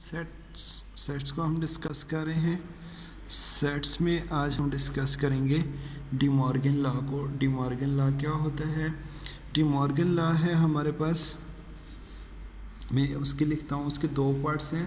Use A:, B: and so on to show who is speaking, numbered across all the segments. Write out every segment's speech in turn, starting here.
A: Sets को हम discuss कर रहे हैं। सेट्स में आज हम डिस्कस करेंगे डी मॉर्गन लॉ को। डी मॉर्गन लॉ क्या होता है? डी मॉर्गन लॉ है हमारे पास, मैं उसके लिखता हूँ, उसके दो पार्ट्स हैं।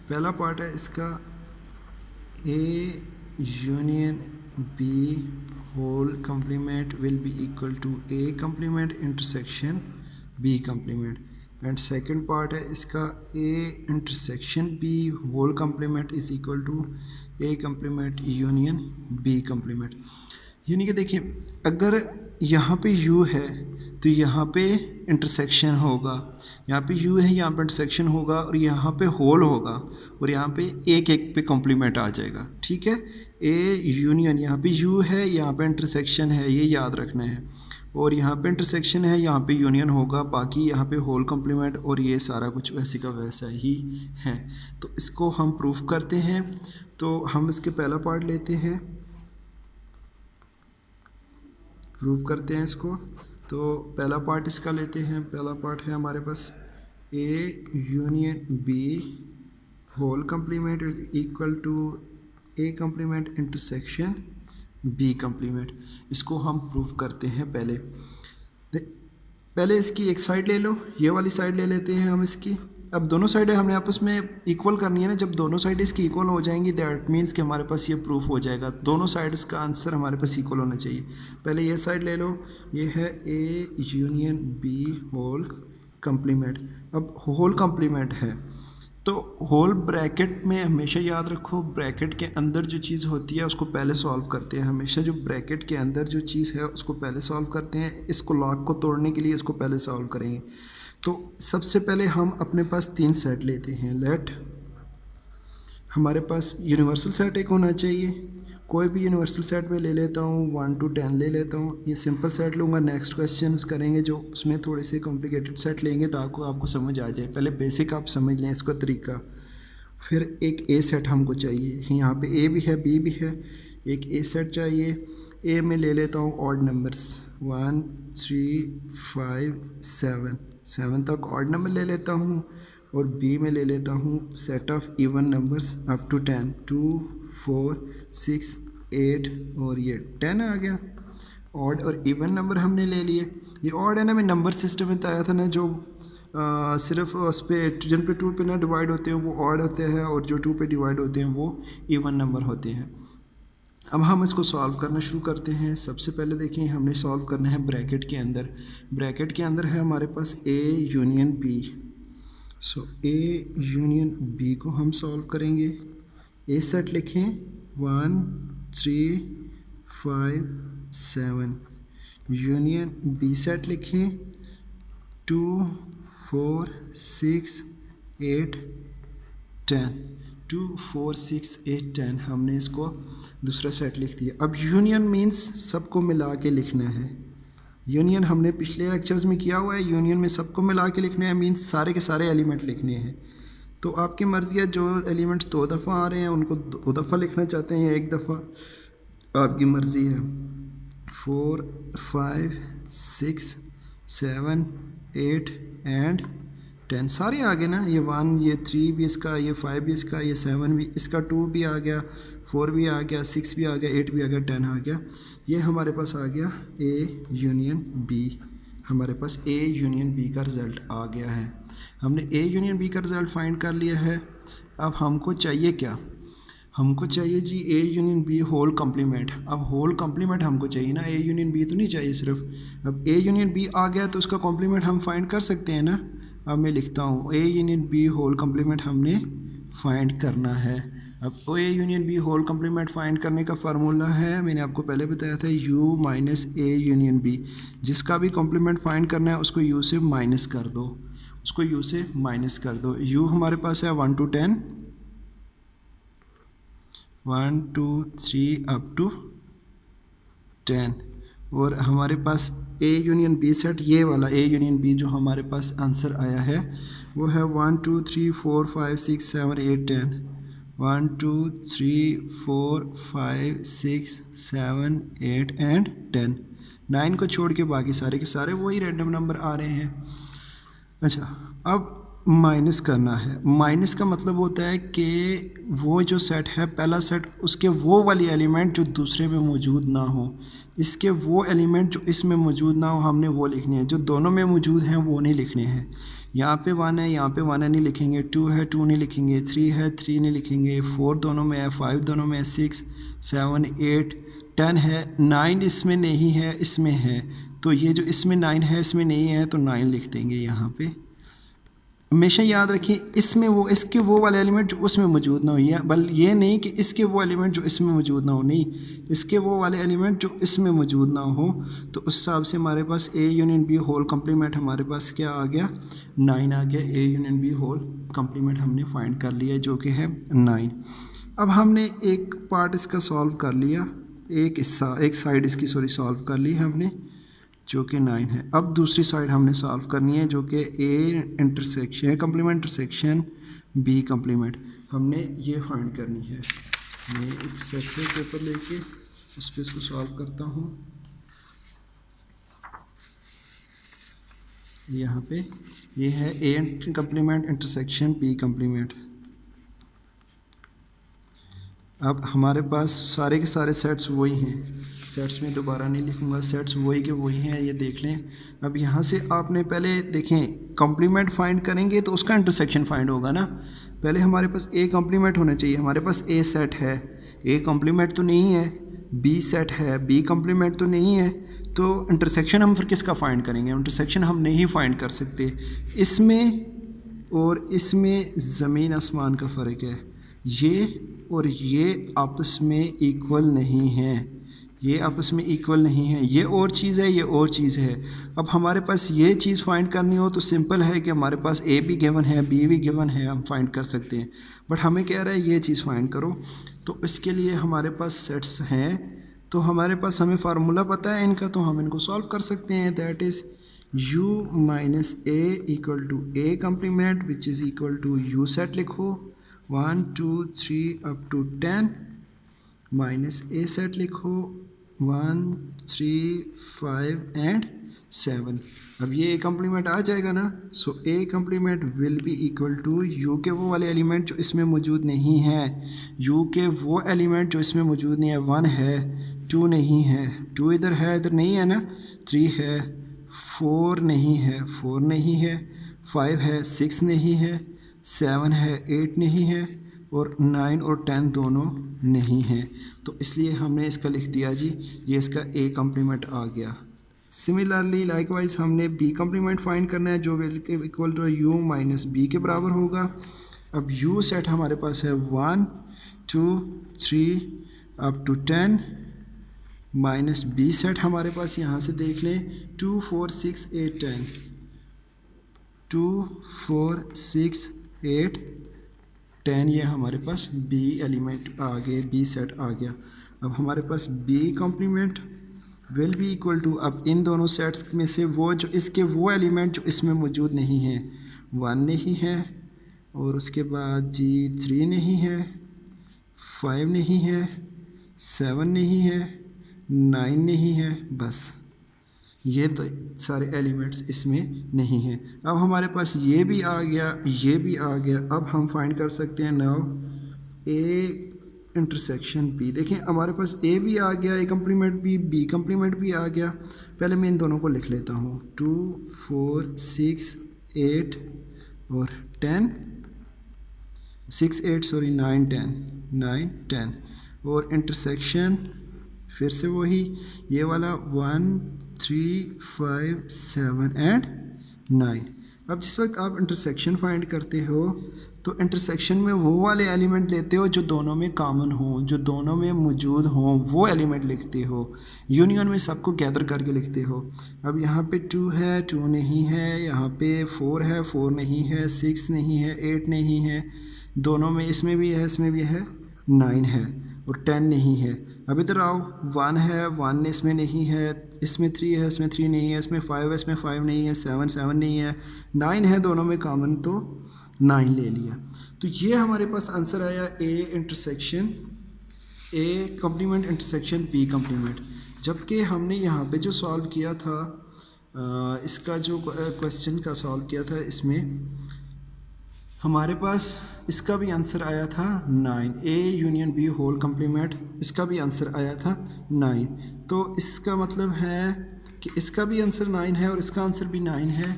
A: पहला पार्ट है इसका A union B whole complement will be equal to A complement intersection B complement, and second part है इसका A intersection B whole complement is equal to A complement union B complement. यानी कि देखिए, अगर यहाँ पे u है तो यहाँ पे इंटरसेक्शन होगा, यहाँ पे u है, यहाँ पे इंटरसेक्शन होगा, और यहाँ पे होल होगा, और यहाँ पे एक एक पे कॉम्प्लीमेंट आ जाएगा। ठीक है, ए यूनियन, यहाँ पे u है, यहाँ पे इंटरसेक्शन है, ये याद रखना है, और यहाँ पे इंटरसेक्शन है, यहाँ पे यूनियन होगा, बाकी यहाँ पे होल कॉम्प्लीमेंट, और ये सारा कुछ वैसे का वैसा ही है। तो इसको हम प्रूफ करते हैं। तो हम इसके पहला पार्ट लेते हैं, प्रूव करते हैं इसको। तो पहला पार्ट इसका लेते हैं। पहला पार्ट है हमारे पास A union B whole complement equal to A complement intersection B complement. इसको हम प्रूव करते हैं। पहले इसकी एक साइड ले लो, ये वाली साइड ले लेते हैं हम इसकी। अब दोनों साइडें हमने आपस में इक्वल करनी है ना। जब दोनों साइड इसकी इक्वल हो जाएंगी दैट मीन्स कि हमारे पास ये प्रूफ हो जाएगा। दोनों साइड का आंसर हमारे पास इक्वल होना चाहिए। पहले ये साइड ले लो, ये है A union B whole complement. अब होल कंप्लीमेंट है तो होल ब्रैकेट में हमेशा याद रखो, ब्रैकेट के अंदर जो चीज़ होती है उसको पहले सॉल्व करते हैं। हमेशा जो ब्रैकेट के अंदर जो चीज़ है उसको पहले सॉल्व करते हैं। इसको लॉग को तोड़ने के लिए इसको पहले सॉल्व करेंगे। तो सबसे पहले हम अपने पास 3 सेट लेते हैं। लेट हमारे पास यूनिवर्सल सेट एक होना चाहिए। कोई भी यूनिवर्सल सेट में ले लेता हूँ, 1 to 10 ले लेता हूँ। ये सिंपल सेट लूँगा। नेक्स्ट क्वेश्चंस करेंगे जो उसमें थोड़े से कॉम्प्लिकेटेड सेट लेंगे ताकि आपको समझ आ जाए। पहले बेसिक आप समझ लें इसका तरीका। फिर एक ए सेट हमको चाहिए। यहाँ पे ए भी है, बी भी है, एक ए सेट चाहिए। ए में ले लेता हूँ ऑड नंबर्स 1 3 5 7 तक ऑड नंबर ले लेता हूँ, और बी में ले लेता हूँ set of even numbers up to 10 2 4 6 8 और ये 10 आ गया। ऑड और इवन नंबर हमने ले लिए। ये ऑड है ना, मैं नंबर सिस्टम में बताया था ना, जो सिर्फ उस पर जिन पे 2 पे ना डिवाइड होते हैं वो ऑड होते हैं, और जो 2 पे डिवाइड होते हैं वो इवन नंबर होते हैं। अब हम इसको सॉल्व करना शुरू करते हैं। सबसे पहले देखिए, हमने सॉल्व करना है ब्रैकेट के अंदर। ब्रैकेट के अंदर है हमारे पास A union B. So A union B को हम सॉल्व करेंगे। ए सेट लिखें 1 3 5 7। यूनियन बी सेट लिखें 2 4 6 8 10। 2 4 6 8 10 हमने इसको दूसरा सेट लिख दिया। अब यूनियन मीन्स सबको मिला के लिखना है। यूनियन हमने पिछले लेक्चर्स में किया हुआ है। यूनियन में सबको मिला के लिखना है, मीन्स सारे के सारे एलिमेंट लिखने हैं। तो आपकी मर्ज़ी है, जो एलिमेंट्स 2 दफ़ा आ रहे हैं उनको 2 दफ़ा लिखना चाहते हैं या 1 दफ़ा, आपकी मर्ज़ी है। 4 5 6 7 8 एंड 10 सारे आ गए ना। ये 1 ये 3 भी इसका, ये 5 भी इसका, ये 7 भी इसका, 2 भी आ गया, 4 भी आ गया, 6 भी आ गया, 8 भी आ गया, 10 आ गया। ये हमारे पास आ गया ए यूनियन बी। हमारे पास ए यूनियन बी का रिज़ल्ट आ गया है। हमने ए यूनियन बी का रिज़ल्ट फाइंड कर लिया है। अब हमको चाहिए क्या? हमको चाहिए जी A union B whole complement. अब होल कंप्लीमेंट हमको चाहिए ना, ए यूनियन बी तो नहीं चाहिए सिर्फ। अब ए यूनियन बी आ गया तो उसका कंप्लीमेंट हम फाइंड कर सकते हैं ना। अब मैं लिखता हूँ A union B whole complement हमने फाइंड करना है। अब A union B whole complement find करने का फार्मूला है, मैंने आपको पहले बताया था, u minus A union B. जिसका भी कंप्लीमेंट फाइंड करना है उसको u से माइनस कर दो, उसको u से माइनस कर दो। u हमारे पास है 1 to 10, 1 2 3 अप टू 10, और हमारे पास ए यूनियन बी सेट, ये वाला ए यूनियन बी जो हमारे पास आंसर आया है वो है 1 2 3 4 5 6 7 8 10। 1 2 3 4 5 6 7 8 एंड 10। 9 को छोड़ के बाकी सारे के सारे वही रैंडम नंबर आ रहे हैं। अच्छा, अब माइनस करना है। माइनस का मतलब होता है कि वो जो सेट है पहला सेट, उसके वो वाली एलिमेंट जो दूसरे में मौजूद ना हो, इसके वो एलिमेंट जो इसमें मौजूद ना हो हमने वो लिखने हैं, जो दोनों में मौजूद हैं वो नहीं लिखने हैं। यहाँ पे 1 है, यहाँ पे 1 है नहीं लिखेंगे, 2 है 2 नहीं लिखेंगे, 3 है 3 नहीं लिखेंगे, 4 दोनों में है, 5 दोनों में है, 6 7 8 10 है, 9 इसमें नहीं है, इसमें है, तो ये जो इसमें 9 है इसमें नहीं है तो 9 लिख देंगे यहाँ पे। हमेशा याद रखिए इसमें वो, इसके वो वाले एलिमेंट जो उसमें मौजूद ना हो, या बल ये नहीं कि इसके वो एलिमेंट जो इसमें मौजूद ना हो, नहीं, इसके वो वाले एलिमेंट जो इसमें मौजूद ना हो। तो उस हिसाब से हमारे पास A union B whole complement हमारे पास क्या आ गया, 9 आ गया। A union B whole complement हमने फाइंड कर लिया जो कि है 9। अब हमने एक पार्ट इसका सॉल्व कर लिया, एक हिस्सा, एक साइड इसकी सॉल्व कर ली हमने जो कि 9 है। अब दूसरी साइड हमने सॉल्व करनी है जो कि A intersection complement intersection B complement हमने ये फाइंड करनी है। मैं एक सेपरेट पेपर लेके उस पर इसको सॉल्व करता हूँ। यहाँ पे ये है A complement intersection B complement. अब हमारे पास सारे के सारे सेट्स वही हैं, सेट्स में दोबारा नहीं लिखूंगा, सेट्स वही के वही हैं, ये देख लें। अब यहाँ से आपने पहले देखें कॉम्प्लीमेंट फाइंड करेंगे तो उसका इंटरसेक्शन फाइंड होगा ना। पहले हमारे पास ए कॉम्प्लीमेंट होना चाहिए, हमारे पास ए सेट है, ए कॉम्प्लीमेंट तो नहीं है, बी सेट है, बी कॉम्प्लीमेंट तो नहीं है, तो इंटरसेक्शन हम फिर किसका फाइंड करेंगे? इंटरसेक्शन हम नहीं फाइंड कर सकते। इसमें और इसमें ज़मीन आसमान का फ़र्क है, ये और ये आपस में इक्वल नहीं हैं, ये आपस में इक्वल नहीं है, ये और चीज़ है, ये और चीज़ है। अब हमारे पास ये चीज़ फाइंड करनी हो तो सिंपल है कि हमारे पास ए भी गिवन है, बी भी गिवन है, हम फाइंड कर सकते हैं। बट हमें कह रहा है ये चीज़ फाइंड करो, तो इसके लिए हमारे पास सेट्स हैं, तो हमारे पास हमें फार्मूला पता है इनका, तो हम इनको सॉल्व कर सकते हैं। That is u minus A equal to A complement which is equal to U set लिखो 1 2 3 up to 10 minus A set लिखो 1 3 5 एंड 7। अब ये ए कम्प्लीमेंट आ जाएगा ना, so A complement will be equal to U के वो वाले एलिमेंट जो इसमें मौजूद नहीं है, यू के वो एलिमेंट जो इसमें मौजूद नहीं है, 1 है 2 नहीं है, 2 इधर है इधर नहीं है ना, 3 है 4 नहीं है 4 नहीं है, 5 है 6 नहीं है, 7 है 8 नहीं है, और 9 और 10 दोनों नहीं हैं। तो इसलिए हमने इसका लिख दिया जी, ये इसका ए कम्प्लीमेंट आ गया। सिमिलरली लाइकवाइज हमने बी कम्प्लीमेंट फाइंड करना है जो equal to U minus B के बराबर होगा। अब यू सेट हमारे पास है 1 2 3 up to 10 minus B set हमारे पास यहाँ से देख लें 2 4 6 8 10 2 4 6 8 10, ये हमारे पास बी एलिमेंट आ गए, बी सेट आ गया। अब हमारे पास B complement will be equal to, अब इन दोनों सेट्स में से वो जो इसके वो एलिमेंट जो इसमें मौजूद नहीं है, 1 नहीं है, और उसके बाद जी 3 नहीं है, 5 नहीं है, 7 नहीं है, 9 नहीं है, बस ये तो सारे एलिमेंट्स इसमें नहीं हैं। अब हमारे पास ये भी आ गया, ये भी आ गया। अब हम फाइंड कर सकते हैं नाउ ए इंटरसेक्शन बी। देखें हमारे पास ए भी आ गया, ए कम्प्लीमेंट भी, बी कम्प्लीमेंट भी आ गया। पहले मैं इन दोनों को लिख लेता हूँ 2 4 6 8 और 10 6 8 सॉरी 9 10 और इंटरसेक्शन फिर से वही ये वाला 1 3 5 7 एंड 9। अब जिस वक्त आप इंटरसेक्शन फाइंड करते हो तो इंटरसेक्शन में वो वाले एलिमेंट लेते हो जो दोनों में कॉमन हो, जो दोनों में मौजूद हों, वो एलिमेंट लिखते हो। यूनियन में सबको गैदर करके लिखते हो। अब यहाँ पे 2 है 2 नहीं है, यहाँ पे 4 है 4 नहीं है, 6 नहीं है 8 नहीं है, दोनों में इसमें भी है इसमें भी है, 9 है और 10 नहीं है। अब इधर आओ 1 है 1 इसमें नहीं है, इसमें 3 है इसमें 3 नहीं है, इसमें 5 है इसमें 5 नहीं है, 7 नहीं है, 9 है दोनों में कॉमन तो 9 ले लिया। तो ये हमारे पास आंसर आया A intersection A complement intersection B complement. जबकि हमने यहाँ पे जो सॉल्व किया था इसका जो क्वेश्चन का सॉल्व किया था, इसमें हमारे पास इसका भी आंसर आया था 9, A union B whole complement, इसका भी आंसर आया था 9। तो इसका मतलब है कि इसका भी आंसर 9 है और इसका आंसर भी 9 है।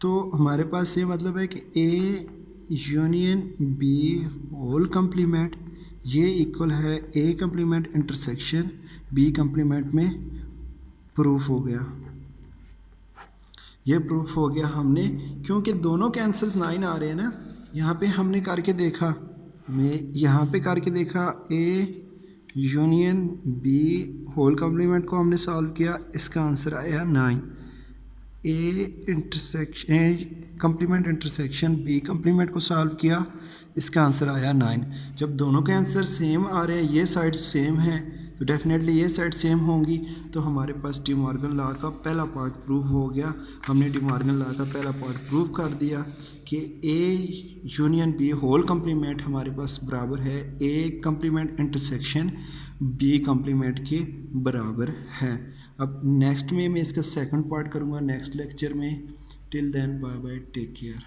A: तो हमारे पास ये मतलब है कि A union B whole complement ये इक्वल है A complement intersection B complement में प्रूफ हो गया। ये प्रूफ हो गया हमने, क्योंकि दोनों के आंसर्स 9 आ रहे हैं ना। यहाँ पे हमने करके देखा, मैं यहाँ पे करके देखा A union B whole complement को हमने सॉल्व किया, इसका आंसर आया 9। A intersection complement intersection B complement को सॉल्व किया, इसका आंसर आया 9। जब दोनों के आंसर सेम आ रहे हैं, ये साइड सेम है, तो डेफिनेटली ये साइड सेम होंगी। तो हमारे पास डी मॉर्गन लॉ का पहला पार्ट प्रूव हो गया। हमने डी मॉर्गन लॉ का पहला पार्ट प्रूव कर दिया कि A union B whole complement हमारे पास बराबर है A complement intersection B complement के बराबर है। अब नेक्स्ट में मैं इसका सेकंड पार्ट करूँगा नेक्स्ट लेक्चर में। Till then bye bye, take care.